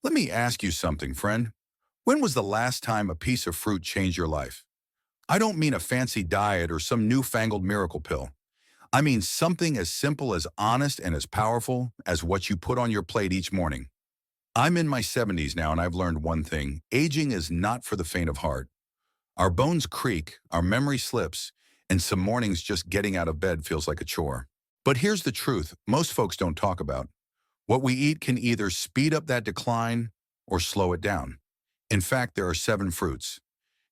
Let me ask you something, friend. When was the last time a piece of fruit changed your life? I don't mean a fancy diet or some newfangled miracle pill. I mean something as simple as honest and as powerful as what you put on your plate each morning. I'm in my 70s now and I've learned one thing. Aging is not for the faint of heart. Our bones creak, our memory slips, and some mornings just getting out of bed feels like a chore. But here's the truth most folks don't talk about. What we eat can either speed up that decline or slow it down. In fact, there are 7 fruits.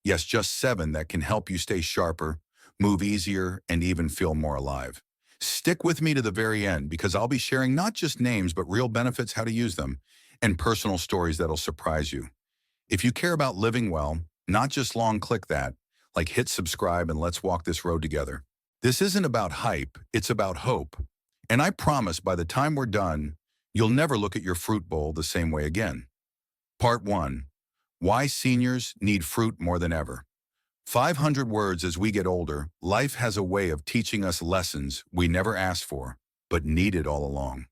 Yes, just 7 that can help you stay sharper, move easier, and even feel more alive. Stick with me to the very end because I'll be sharing not just names but real benefits, how to use them, and personal stories that'll surprise you. If you care about living well, not just long, click that, like hit subscribe and let's walk this road together. This isn't about hype, it's about hope. And I promise by the time we're done, you'll never look at your fruit bowl the same way again. Part 1. Why seniors need fruit more than ever. 500 words. As we get older, life has a way of teaching us lessons we never asked for, but needed all along.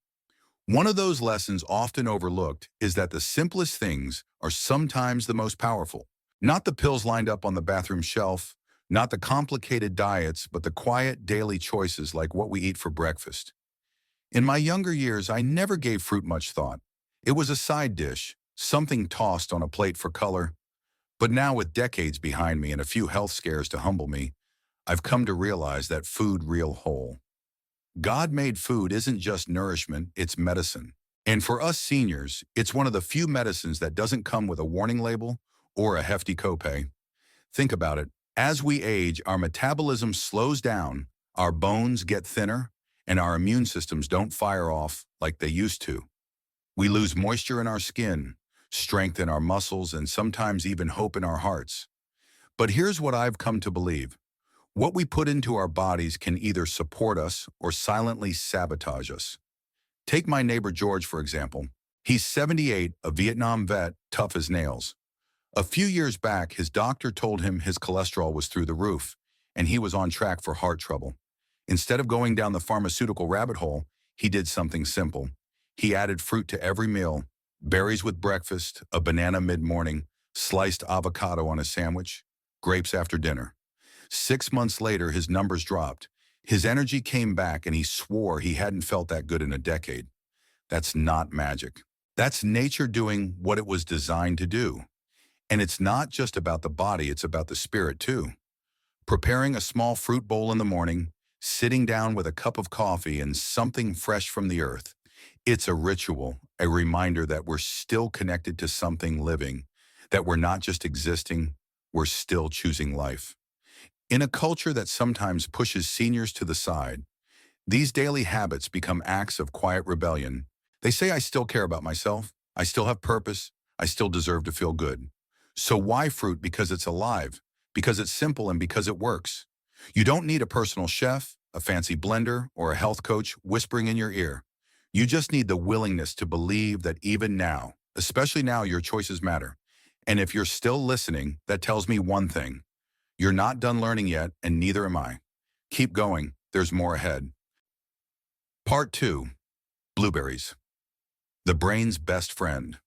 One of those lessons often overlooked is that the simplest things are sometimes the most powerful. Not the pills lined up on the bathroom shelf, not the complicated diets, but the quiet daily choices like what we eat for breakfast. In my younger years, I never gave fruit much thought. It was a side dish, something tossed on a plate for color. But now with decades behind me and a few health scares to humble me, I've come to realize that food real whole. God-made food isn't just nourishment, it's medicine. And for us seniors, it's one of the few medicines that doesn't come with a warning label or a hefty copay. Think about it. As we age, our metabolism slows down, our bones get thinner, and our immune systems don't fire off like they used to. We lose moisture in our skin, strength in our muscles, and sometimes even hope in our hearts. But here's what I've come to believe. What we put into our bodies can either support us or silently sabotage us. Take my neighbor George, for example. He's 78, a Vietnam vet, tough as nails. A few years back, his doctor told him his cholesterol was through the roof, and he was on track for heart trouble. Instead of going down the pharmaceutical rabbit hole, he did something simple. He added fruit to every meal, berries with breakfast, a banana mid-morning, sliced avocado on a sandwich, grapes after dinner. 6 months later, his numbers dropped. His energy came back and he swore he hadn't felt that good in a decade. That's not magic. That's nature doing what it was designed to do. And it's not just about the body, it's about the spirit too. Preparing a small fruit bowl in the morning, sitting down with a cup of coffee and something fresh from the earth. It's a ritual, a reminder that we're still connected to something living, that we're not just existing, we're still choosing life. In a culture that sometimes pushes seniors to the side, these daily habits become acts of quiet rebellion. They say, I still care about myself, I still have purpose, I still deserve to feel good. So why fruit? Because it's alive, because it's simple, and because it works. You don't need a personal chef, a fancy blender, or a health coach whispering in your ear. You just need the willingness to believe that even now, especially now, your choices matter. And if you're still listening, that tells me one thing. You're not done learning yet, and neither am I. Keep going, there's more ahead. Part 2. Blueberries. The brain's best friend.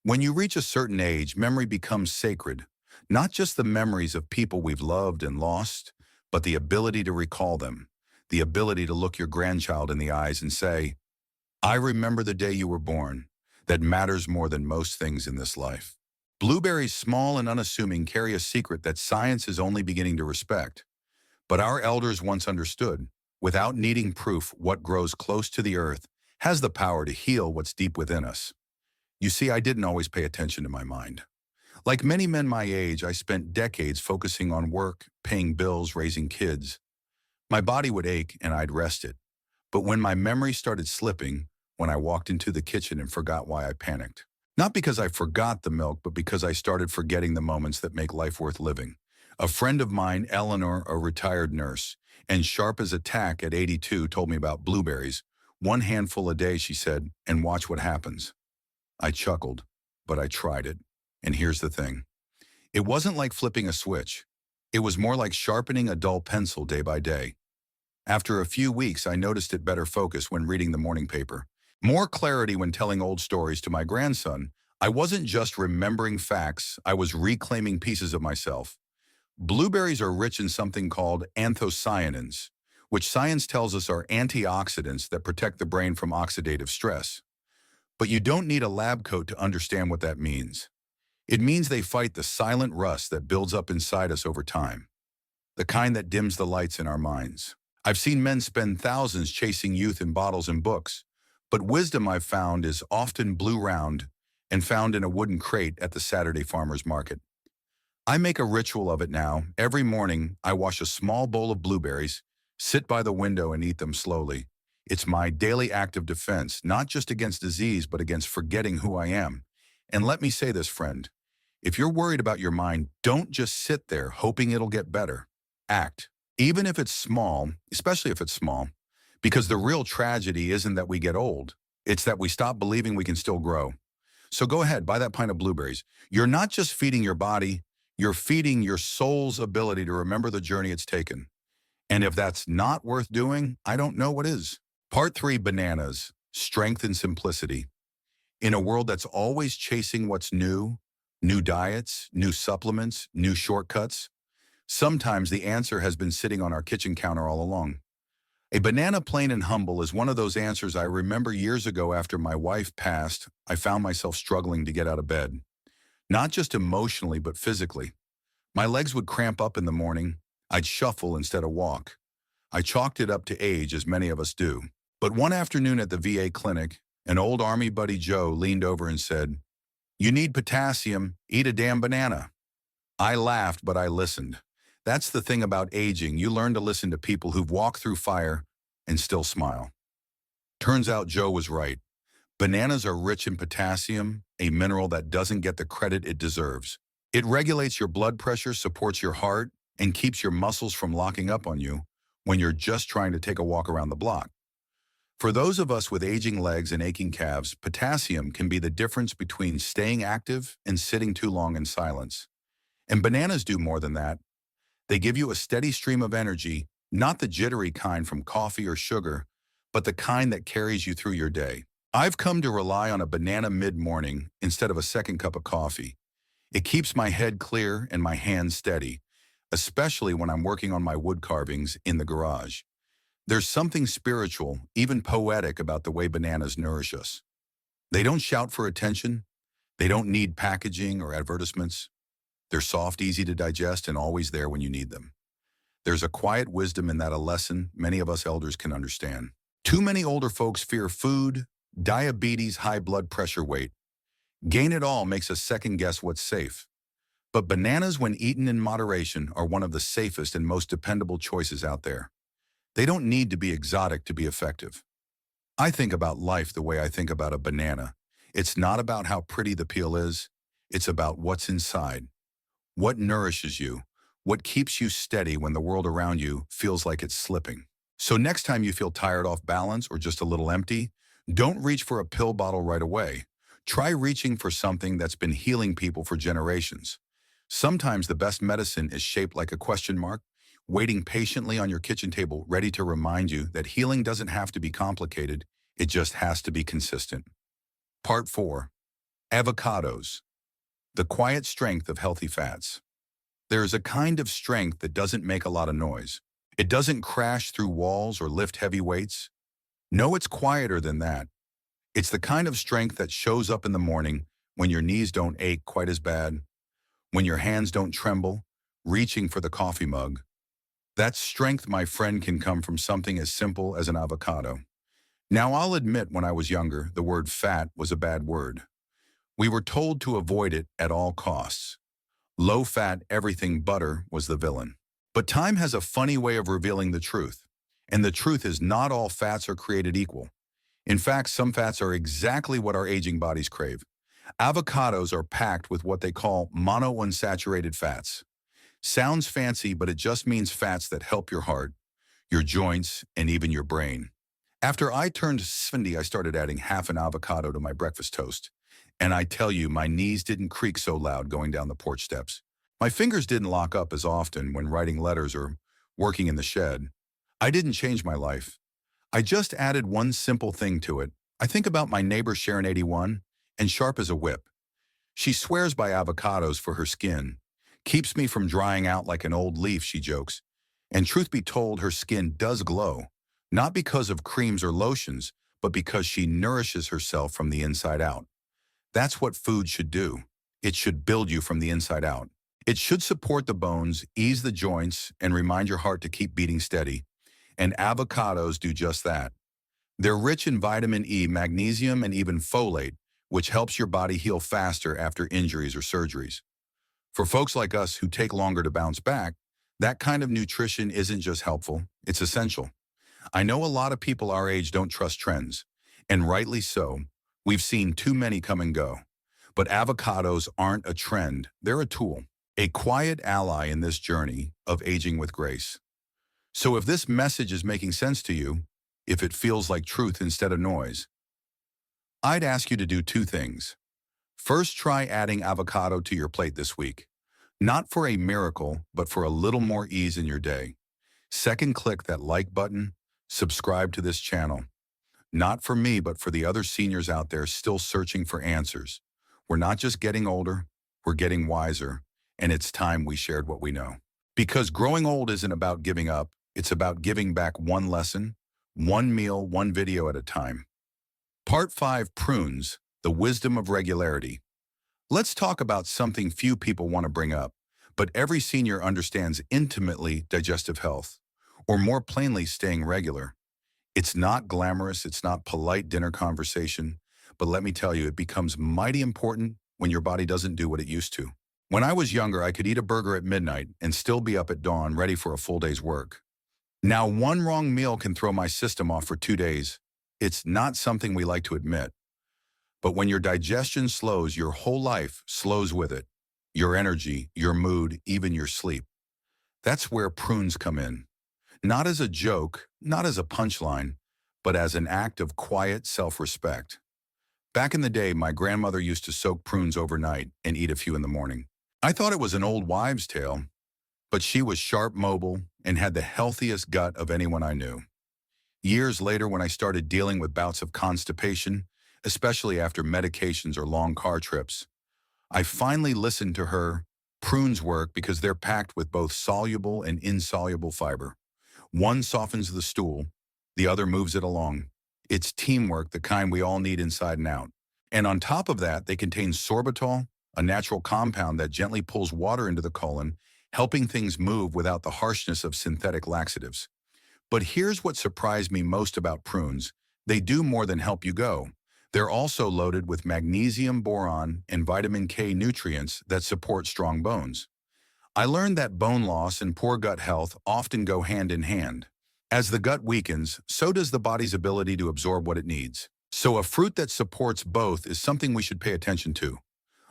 When you reach a certain age, memory becomes sacred. Not just the memories of people we've loved and lost, but the ability to recall them. The ability to look your grandchild in the eyes and say, I remember the day you were born. That matters more than most things in this life. Blueberries, small and unassuming, carry a secret that science is only beginning to respect. But our elders once understood, without needing proof, what grows close to the earth has the power to heal what's deep within us. You see, I didn't always pay attention to my mind. Like many men my age, I spent decades focusing on work, paying bills, raising kids. My body would ache and I'd rest it. But when my memory started slipping, when I walked into the kitchen and forgot why I panicked. Not because I forgot the milk, but because I started forgetting the moments that make life worth living. A friend of mine, Eleanor, a retired nurse, and sharp as a tack at 82, told me about blueberries. 1 handful a day, she said, and watch what happens. I chuckled, but I tried it. And here's the thing. It wasn't like flipping a switch. It was more like sharpening a dull pencil day by day. After a few weeks, I noticed it better focus when reading the morning paper, more clarity when telling old stories to my grandson, I wasn't just remembering facts, I was reclaiming pieces of myself. Blueberries are rich in something called anthocyanins, which science tells us are antioxidants that protect the brain from oxidative stress. But you don't need a lab coat to understand what that means. It means they fight the silent rust that builds up inside us over time, the kind that dims the lights in our minds. I've seen men spend thousands chasing youth in bottles and books, but wisdom I've found is often blue round and found in a wooden crate at the Saturday farmer's market. I make a ritual of it now. Every morning, I wash a small bowl of blueberries, sit by the window and eat them slowly. It's my daily act of defense, not just against disease, but against forgetting who I am. And let me say this, friend. If you're worried about your mind, don't just sit there hoping it'll get better. Act. Even if it's small, especially if it's small, because the real tragedy isn't that we get old. It's that we stop believing we can still grow. So go ahead, buy that pint of blueberries. You're not just feeding your body, you're feeding your soul's ability to remember the journey it's taken. And if that's not worth doing, I don't know what is. Part 3, bananas, strength and simplicity. In a world that's always chasing what's new, new diets, new supplements, new shortcuts, sometimes the answer has been sitting on our kitchen counter all along. A banana, plain and humble, is one of those answers I remember years ago after my wife passed. I found myself struggling to get out of bed. Not just emotionally, but physically. My legs would cramp up in the morning. I'd shuffle instead of walk. I chalked it up to age, as many of us do. But one afternoon at the VA clinic, an old Army buddy Joe leaned over and said, "You need potassium, eat a damn banana." I laughed, but I listened. That's the thing about aging. You learn to listen to people who've walked through fire and still smile. Turns out Joe was right. Bananas are rich in potassium, a mineral that doesn't get the credit it deserves. It regulates your blood pressure, supports your heart, and keeps your muscles from locking up on you when you're just trying to take a walk around the block. For those of us with aging legs and aching calves, potassium can be the difference between staying active and sitting too long in silence. And bananas do more than that. They give you a steady stream of energy, not the jittery kind from coffee or sugar, but the kind that carries you through your day. I've come to rely on a banana mid-morning instead of a second cup of coffee. It keeps my head clear and my hands steady, especially when I'm working on my wood carvings in the garage. There's something spiritual, even poetic, about the way bananas nourish us. They don't shout for attention. They don't need packaging or advertisements. They're soft, easy to digest, and always there when you need them. There's a quiet wisdom in that, a lesson many of us elders can understand. Too many older folks fear food, diabetes, high blood pressure, weight. Gain it all makes us second guess what's safe. But bananas, when eaten in moderation, are one of the safest and most dependable choices out there. They don't need to be exotic to be effective. I think about life the way I think about a banana. It's not about how pretty the peel is. It's about what's inside. What nourishes you? What keeps you steady when the world around you feels like it's slipping? So next time you feel tired, off balance, or just a little empty, don't reach for a pill bottle right away. Try reaching for something that's been healing people for generations. Sometimes the best medicine is shaped like a question mark, waiting patiently on your kitchen table, ready to remind you that healing doesn't have to be complicated, it just has to be consistent. Part 4. Avocados. The quiet strength of healthy fats. There is a kind of strength that doesn't make a lot of noise. It doesn't crash through walls or lift heavy weights. No, it's quieter than that. It's the kind of strength that shows up in the morning when your knees don't ache quite as bad, when your hands don't tremble, reaching for the coffee mug. That strength, my friend, can come from something as simple as an avocado. Now, I'll admit, when I was younger, the word fat was a bad word. We were told to avoid it at all costs. Low-fat, everything butter was the villain. But time has a funny way of revealing the truth. And the truth is, not all fats are created equal. In fact, some fats are exactly what our aging bodies crave. Avocados are packed with what they call monounsaturated fats. Sounds fancy, but it just means fats that help your heart, your joints, and even your brain. After I turned 70, I started adding half an avocado to my breakfast toast. And I tell you, my knees didn't creak so loud going down the porch steps. My fingers didn't lock up as often when writing letters or working in the shed. I didn't change my life. I just added one simple thing to it. I think about my neighbor Sharon, 81, and sharp as a whip. She swears by avocados for her skin. Keeps me from drying out like an old leaf, she jokes. And truth be told, her skin does glow. Not because of creams or lotions, but because she nourishes herself from the inside out. That's what food should do. It should build you from the inside out. It should support the bones, ease the joints, and remind your heart to keep beating steady. And avocados do just that. They're rich in vitamin E, magnesium, and even folate, which helps your body heal faster after injuries or surgeries. For folks like us who take longer to bounce back, that kind of nutrition isn't just helpful, it's essential. I know a lot of people our age don't trust trends, and rightly so. We've seen too many come and go. But avocados aren't a trend, they're a tool, a quiet ally in this journey of aging with grace. So if this message is making sense to you, if it feels like truth instead of noise, I'd ask you to do two things. First, try adding avocado to your plate this week. Not for a miracle, but for a little more ease in your day. Second, click that like button, subscribe to this channel. Not for me, but for the other seniors out there still searching for answers. We're not just getting older, we're getting wiser, and it's time we shared what we know. Because growing old isn't about giving up, it's about giving back one lesson, one meal, one video at a time. Part 5, Prunes, the wisdom of regularity. Let's talk about something few people want to bring up, but every senior understands intimately: digestive health, or more plainly, staying regular. It's not glamorous, it's not polite dinner conversation, but let me tell you, it becomes mighty important when your body doesn't do what it used to. When I was younger, I could eat a burger at midnight and still be up at dawn ready for a full day's work. Now, one wrong meal can throw my system off for 2 days. It's not something we like to admit. But when your digestion slows, your whole life slows with it. Your energy, your mood, even your sleep. That's where prunes come in. Not as a joke, not as a punchline, but as an act of quiet self-respect. Back in the day, my grandmother used to soak prunes overnight and eat a few in the morning. I thought it was an old wives' tale, but she was sharp, mobile, and had the healthiest gut of anyone I knew. Years later, when I started dealing with bouts of constipation, especially after medications or long car trips, I finally listened to her. Prunes work because they're packed with both soluble and insoluble fiber. One softens the stool, the other moves it along. It's teamwork, the kind we all need inside and out. And on top of that, they contain sorbitol, a natural compound that gently pulls water into the colon, helping things move without the harshness of synthetic laxatives. But here's what surprised me most about prunes. They do more than help you go. They're also loaded with magnesium, boron, and vitamin K nutrients that support strong bones. I learned that bone loss and poor gut health often go hand in hand. As the gut weakens, so does the body's ability to absorb what it needs. So a fruit that supports both is something we should pay attention to.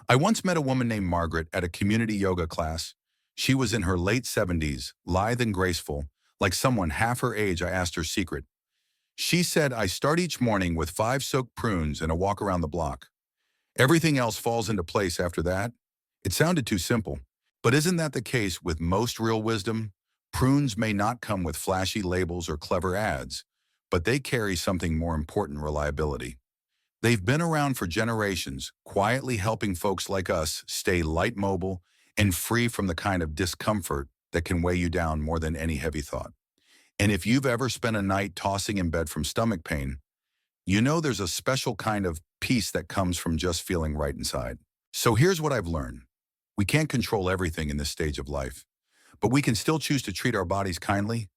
I once met a woman named Margaret at a community yoga class. She was in her late 70s, lithe and graceful. Like someone half her age, I asked her secret. She said, "I start each morning with 5 soaked prunes and a walk around the block. Everything else falls into place after that." It sounded too simple. But isn't that the case with most real wisdom? Prunes may not come with flashy labels or clever ads, but they carry something more important: reliability. They've been around for generations, quietly helping folks like us stay light, mobile, and free from the kind of discomfort that can weigh you down more than any heavy thought. And if you've ever spent a night tossing in bed from stomach pain, you know there's a special kind of peace that comes from just feeling right inside. So here's what I've learned. We can't control everything in this stage of life, but we can still choose to treat our bodies kindly,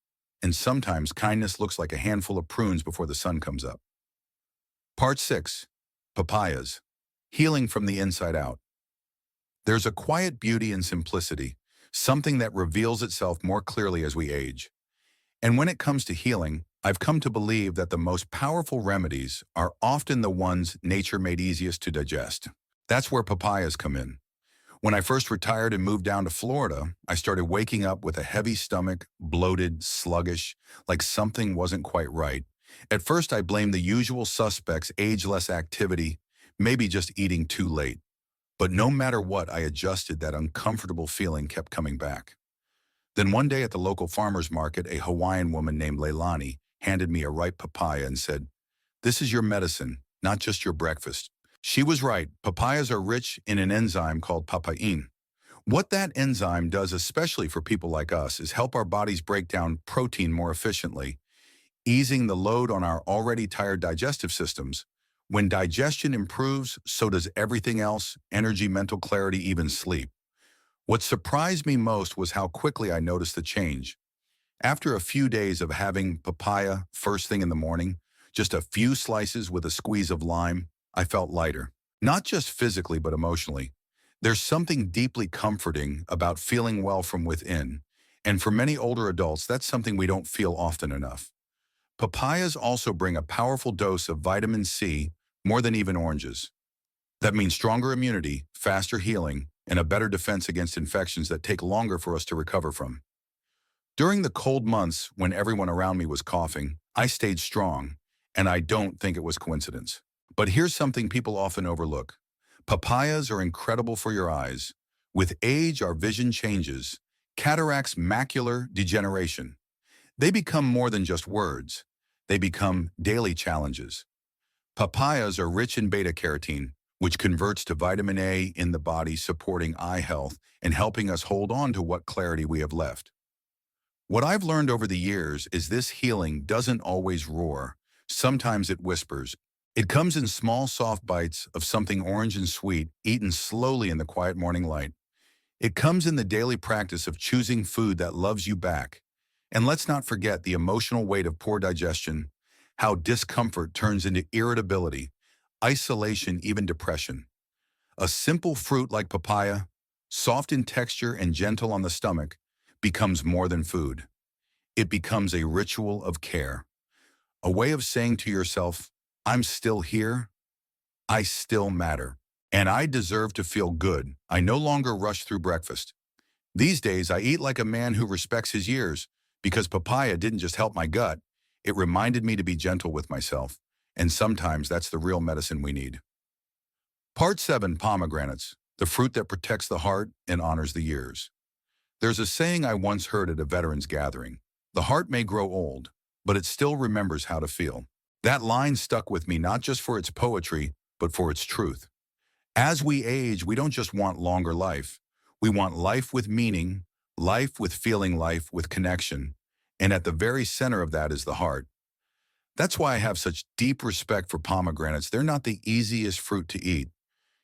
and sometimes kindness looks like a handful of prunes before the sun comes up. Part 6, Papayas, healing from the inside out. There's a quiet beauty in simplicity, something that reveals itself more clearly as we age. And when it comes to healing, I've come to believe that the most powerful remedies are often the ones nature made easiest to digest. That's where papayas come in. When I first retired and moved down to Florida, I started waking up with a heavy stomach, bloated, sluggish, like something wasn't quite right. At first, I blamed the usual suspects: age, less activity, maybe just eating too late. But no matter what I adjusted, that uncomfortable feeling kept coming back. Then one day at the local farmer's market, a Hawaiian woman named Leilani handed me a ripe papaya and said, "This is your medicine, not just your breakfast." She was right. Papayas are rich in an enzyme called papain. What that enzyme does, especially for people like us, is help our bodies break down protein more efficiently, easing the load on our already tired digestive systems. When digestion improves, so does everything else: energy, mental clarity, even sleep. What surprised me most was how quickly I noticed the change. After a few days of having papaya first thing in the morning, just a few slices with a squeeze of lime, I felt lighter. Not just physically, but emotionally. There's something deeply comforting about feeling well from within, and for many older adults, that's something we don't feel often enough. Papayas also bring a powerful dose of vitamin C, more than even oranges. That means stronger immunity, faster healing, and a better defense against infections that take longer for us to recover from. During the cold months when everyone around me was coughing, I stayed strong, and I don't think it was coincidence. But here's something people often overlook. Papayas are incredible for your eyes. With age, our vision changes. Cataracts, macular degeneration. They become more than just words. They become daily challenges. Papayas are rich in beta-carotene, which converts to vitamin A in the body, supporting eye health and helping us hold on to what clarity we have left. What I've learned over the years is this healing doesn't always roar. Sometimes it whispers. It comes in small, soft bites of something orange and sweet, eaten slowly in the quiet morning light. It comes in the daily practice of choosing food that loves you back. And let's not forget the emotional weight of poor digestion, how discomfort turns into irritability, isolation, even depression. A simple fruit like papaya, soft in texture and gentle on the stomach, becomes more than food. It becomes a ritual of care, a way of saying to yourself, I'm still here, I still matter, and I deserve to feel good. I no longer rush through breakfast. These days, I eat like a man who respects his years, because papaya didn't just help my gut, it reminded me to be gentle with myself, and sometimes that's the real medicine we need. Part 7, Pomegranates, the fruit that protects the heart and honors the years. There's a saying I once heard at a veterans gathering: the heart may grow old, but it still remembers how to feel. That line stuck with me not just for its poetry, but for its truth. As we age, we don't just want longer life. We want life with meaning, life with feeling, life with connection. And at the very center of that is the heart. That's why I have such deep respect for pomegranates. They're not the easiest fruit to eat.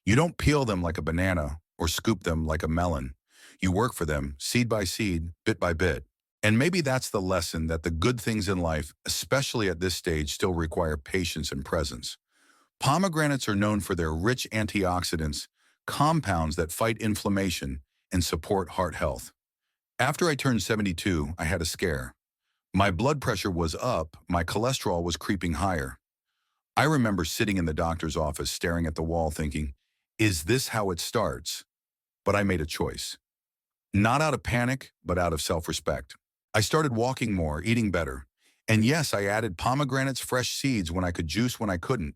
You don't peel them like a banana or scoop them like a melon. You work for them, seed by seed, bit by bit. And maybe that's the lesson, that the good things in life, especially at this stage, still require patience and presence. Pomegranates are known for their rich antioxidants, compounds that fight inflammation and support heart health. After I turned 72, I had a scare. My blood pressure was up, my cholesterol was creeping higher. I remember sitting in the doctor's office staring at the wall thinking, is this how it starts? But I made a choice. Not out of panic, but out of self-respect. I started walking more, eating better. And yes, I added pomegranates, fresh seeds when I could, juice when I couldn't.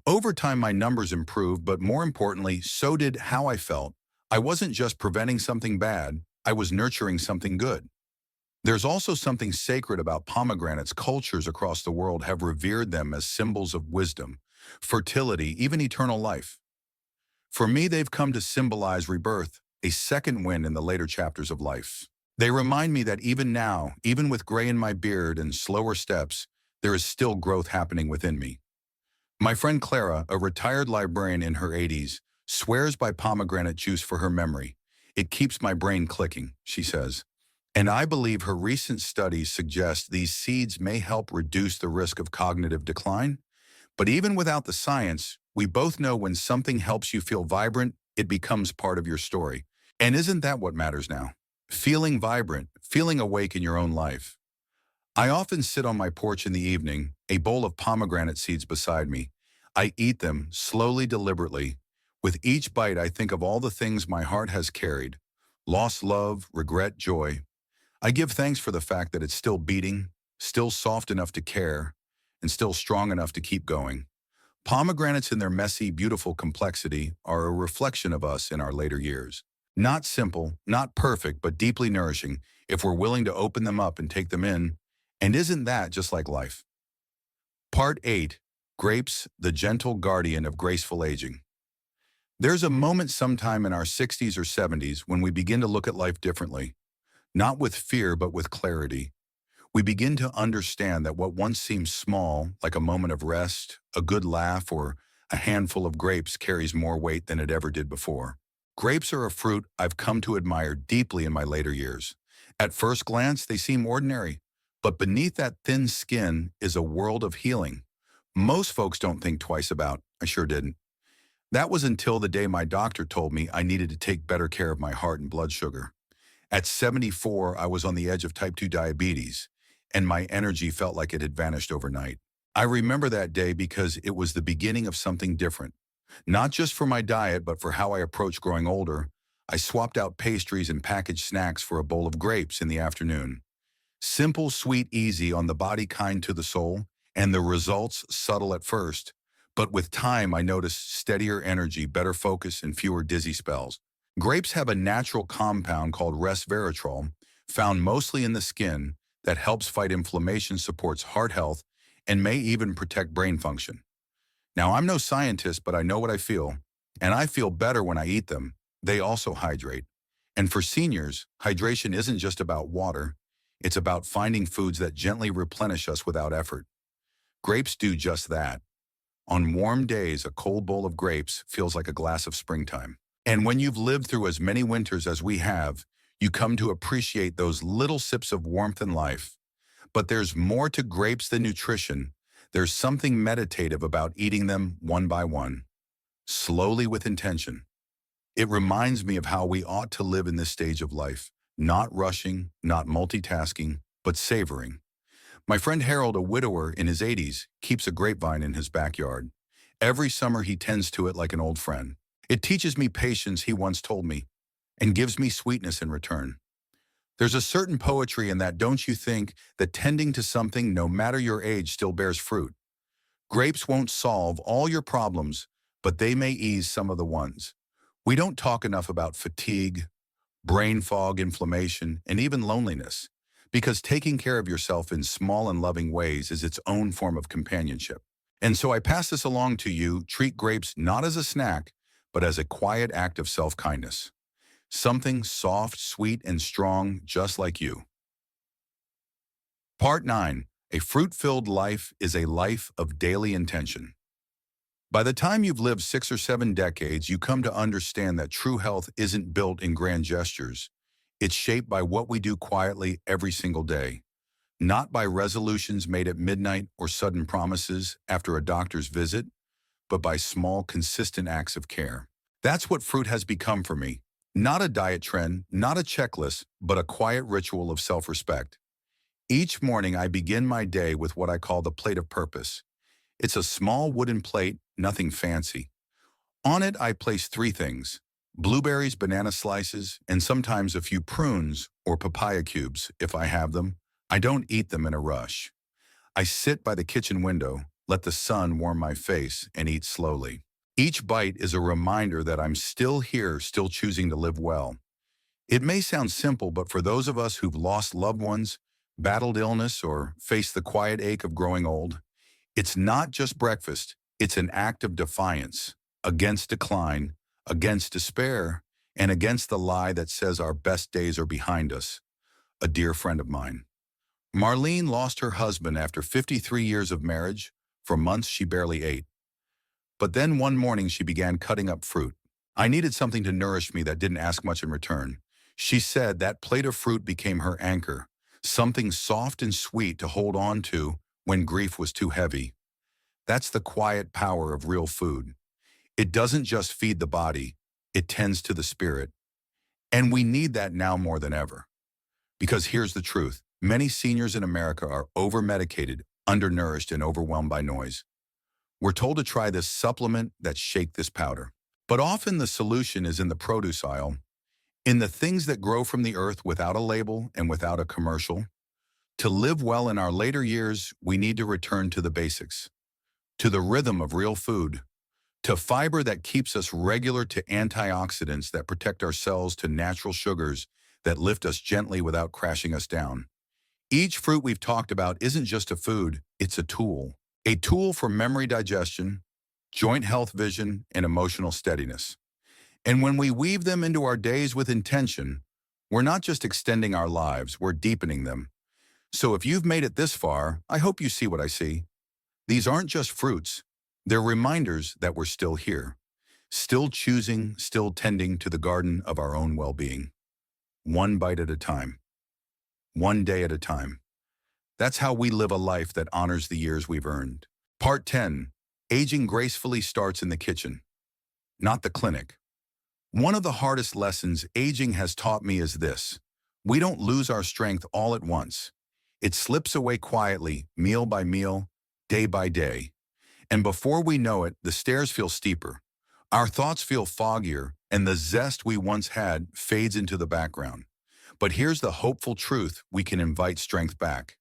Over time, my numbers improved, but more importantly, so did how I felt. I wasn't just preventing something bad, I was nurturing something good. There's also something sacred about pomegranates. Cultures across the world have revered them as symbols of wisdom, fertility, even eternal life. For me, they've come to symbolize rebirth, a second wind in the later chapters of life. They remind me that even now, even with gray in my beard and slower steps, there is still growth happening within me. My friend Clara, a retired librarian in her 80s, swears by pomegranate juice for her memory. It keeps my brain clicking, she says. And I believe her recent studies suggest these seeds may help reduce the risk of cognitive decline. But even without the science, we both know when something helps you feel vibrant, it becomes part of your story. And isn't that what matters now? Feeling vibrant, feeling awake in your own life. I often sit on my porch in the evening, a bowl of pomegranate seeds beside me. I eat them slowly, deliberately. With each bite, I think of all the things my heart has carried: lost love, regret, joy. I give thanks for the fact that it's still beating, still soft enough to care, and still strong enough to keep going. Pomegranates, in their messy, beautiful complexity, are a reflection of us in our later years. Not simple, not perfect, but deeply nourishing if we're willing to open them up and take them in. And isn't that just like life? Part 8, Grapes, the gentle guardian of graceful aging. There's a moment sometime in our 60s or 70s when we begin to look at life differently, not with fear, but with clarity. We begin to understand that what once seemed small, like a moment of rest, a good laugh, or a handful of grapes, carries more weight than it ever did before. Grapes are a fruit I've come to admire deeply in my later years. At first glance, they seem ordinary, but beneath that thin skin is a world of healing. Most folks don't think twice about. I sure didn't. That was until the day my doctor told me I needed to take better care of my heart and blood sugar. At 74, I was on the edge of type 2 diabetes, and my energy felt like it had vanished overnight. I remember that day because it was the beginning of something different. Not just for my diet, but for how I approached growing older. I swapped out pastries and packaged snacks for a bowl of grapes in the afternoon. Simple, sweet, easy, on the body, kind to the soul, and the results subtle at first. But with time, I noticed steadier energy, better focus, and fewer dizzy spells. Grapes have a natural compound called resveratrol, found mostly in the skin, that helps fight inflammation, supports heart health, and may even protect brain function. Now, I'm no scientist, but I know what I feel, and I feel better when I eat them. They also hydrate. And for seniors, hydration isn't just about water. It's about finding foods that gently replenish us without effort. Grapes do just that. On warm days, a cold bowl of grapes feels like a glass of springtime. And when you've lived through as many winters as we have, you come to appreciate those little sips of warmth in life. But there's more to grapes than nutrition. There's something meditative about eating them one by one, slowly with intention. It reminds me of how we ought to live in this stage of life, not rushing, not multitasking, but savoring. My friend Harold, a widower in his 80s, keeps a grapevine in his backyard. Every summer he tends to it like an old friend. It teaches me patience, he once told me, and gives me sweetness in return. There's a certain poetry in that, don't you think, that tending to something, no matter your age, still bears fruit? Grapes won't solve all your problems, but they may ease some of the ones. We don't talk enough about fatigue, brain fog, inflammation, and even loneliness, because taking care of yourself in small and loving ways is its own form of companionship. And so I pass this along to you. Treat grapes not as a snack, but as a quiet act of self-kindness. Something soft, sweet, and strong, just like you. Part 9. A fruit-filled life is a life of daily intention. By the time you've lived 6 or 7 decades, you come to understand that true health isn't built in grand gestures. It's shaped by what we do quietly every single day, not by resolutions made at midnight or sudden promises after a doctor's visit, but by small, consistent acts of care. That's what fruit has become for me. Not a diet trend, not a checklist, but a quiet ritual of self-respect. Each morning, I begin my day with what I call the plate of purpose. It's a small wooden plate, nothing fancy. On it, I place 3 things: blueberries, banana slices, and sometimes a few prunes or papaya cubes, if I have them. I don't eat them in a rush. I sit by the kitchen window, let the sun warm my face, and eat slowly. Each bite is a reminder that I'm still here, still choosing to live well. It may sound simple, but for those of us who've lost loved ones, battled illness, or faced the quiet ache of growing old, it's not just breakfast, it's an act of defiance against decline, against despair, and against the lie that says our best days are behind us. A dear friend of mine, Marlene, lost her husband after 53 years of marriage. For months, she barely ate. But then one morning, she began cutting up fruit. I needed something to nourish me that didn't ask much in return. She said that plate of fruit became her anchor, something soft and sweet to hold on to when grief was too heavy. That's the quiet power of real food. It doesn't just feed the body, it tends to the spirit. And we need that now more than ever. Because here's the truth. Many seniors in America are over-medicated, undernourished, and overwhelmed by noise. We're told to try this supplement that shake this powder. But often the solution is in the produce aisle, in the things that grow from the earth without a label and without a commercial. To live well in our later years, we need to return to the basics, to the rhythm of real food, to fiber that keeps us regular, to antioxidants that protect our cells, to natural sugars that lift us gently without crashing us down. Each fruit we've talked about isn't just a food, it's a tool. a tool for memory digestion, joint health vision, and emotional steadiness. And when we weave them into our days with intention, we're not just extending our lives, we're deepening them. So if you've made it this far, I hope you see what I see. These aren't just fruits. They're reminders that we're still here, still choosing, still tending to the garden of our own well-being. One bite at a time, one day at a time. That's how we live a life that honors the years we've earned. Part 10. Aging gracefully starts in the kitchen, not the clinic. One of the hardest lessons aging has taught me is this: we don't lose our strength all at once. It slips away quietly, meal by meal, day by day. And before we know it, the stairs feel steeper. Our thoughts feel foggier, and the zest we once had fades into the background. But here's the hopeful truth: we can invite strength back.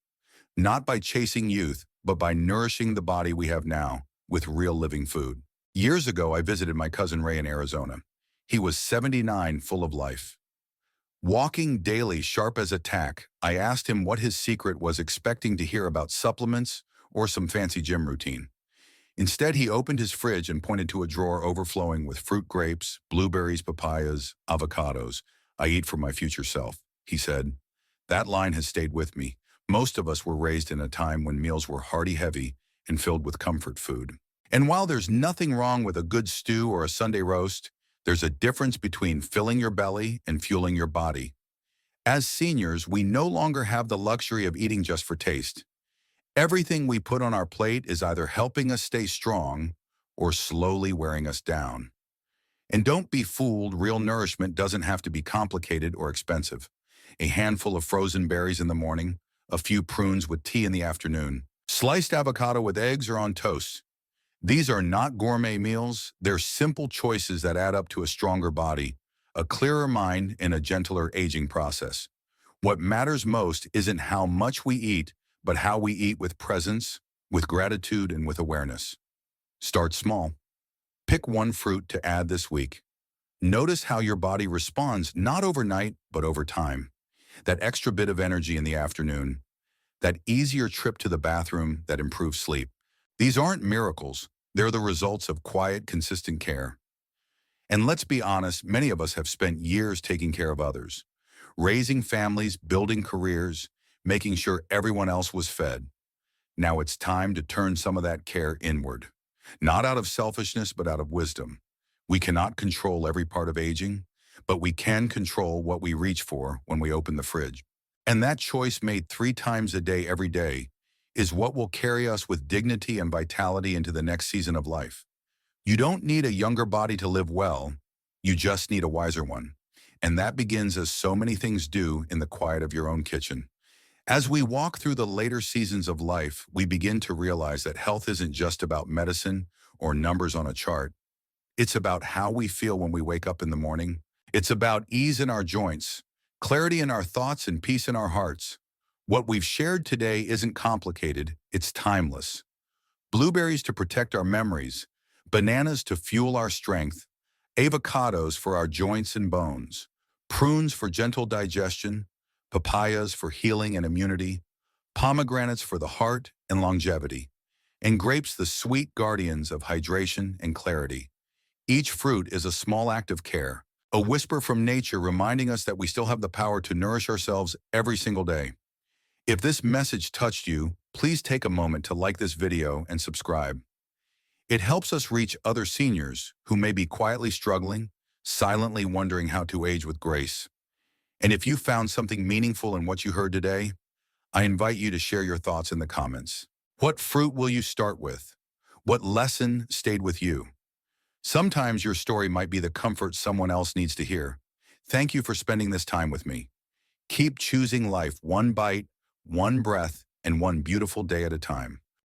Not by chasing youth, but by nourishing the body we have now with real living food. Years ago, I visited my cousin Ray in Arizona. He was 79, full of life. Walking daily, sharp as a tack, I asked him what his secret was, expecting to hear about supplements or some fancy gym routine. Instead, he opened his fridge and pointed to a drawer overflowing with fruit, grapes, blueberries, papayas, avocados. "I eat for my future self," he said. That line has stayed with me. Most of us were raised in a time when meals were hearty, heavy, and filled with comfort food. And while there's nothing wrong with a good stew or a Sunday roast, there's a difference between filling your belly and fueling your body. As seniors, we no longer have the luxury of eating just for taste. Everything we put on our plate is either helping us stay strong or slowly wearing us down. And don't be fooled, real nourishment doesn't have to be complicated or expensive. A handful of frozen berries in the morning, a few prunes with tea in the afternoon, sliced avocado with eggs or on toast. These are not gourmet meals, they're simple choices that add up to a stronger body, a clearer mind, and a gentler aging process. What matters most isn't how much we eat, but how we eat with presence, with gratitude, and with awareness. Start small. Pick one fruit to add this week. Notice how your body responds, not overnight, but over time. That extra bit of energy in the afternoon, that easier trip to the bathroom that improves sleep. These aren't miracles. They're the results of quiet, consistent care. And let's be honest, many of us have spent years taking care of others, raising families, building careers, making sure everyone else was fed. Now it's time to turn some of that care inward. Not out of selfishness, but out of wisdom. We cannot control every part of aging, but we can control what we reach for when we open the fridge. And that choice, made 3 times a day every day, is what will carry us with dignity and vitality into the next season of life. You don't need a younger body to live well, you just need a wiser one. And that begins, as so many things do, in the quiet of your own kitchen. As we walk through the later seasons of life, we begin to realize that health isn't just about medicine or numbers on a chart. It's about how we feel when we wake up in the morning. It's about ease in our joints, clarity in our thoughts, and peace in our hearts. What we've shared today isn't complicated, it's timeless. Blueberries to protect our memories, bananas to fuel our strength, avocados for our joints and bones, prunes for gentle digestion, papayas for healing and immunity, pomegranates for the heart and longevity, and grapes, the sweet guardians of hydration and clarity. Each fruit is a small act of care, a whisper from nature reminding us that we still have the power to nourish ourselves every single day. If this message touched you, please take a moment to like this video and subscribe. It helps us reach other seniors who may be quietly struggling, silently wondering how to age with grace. And if you found something meaningful in what you heard today, I invite you to share your thoughts in the comments. What fruit will you start with? What lesson stayed with you? Sometimes your story might be the comfort someone else needs to hear. Thank you for spending this time with me. Keep choosing life one bite, one breath, and one beautiful day at a time.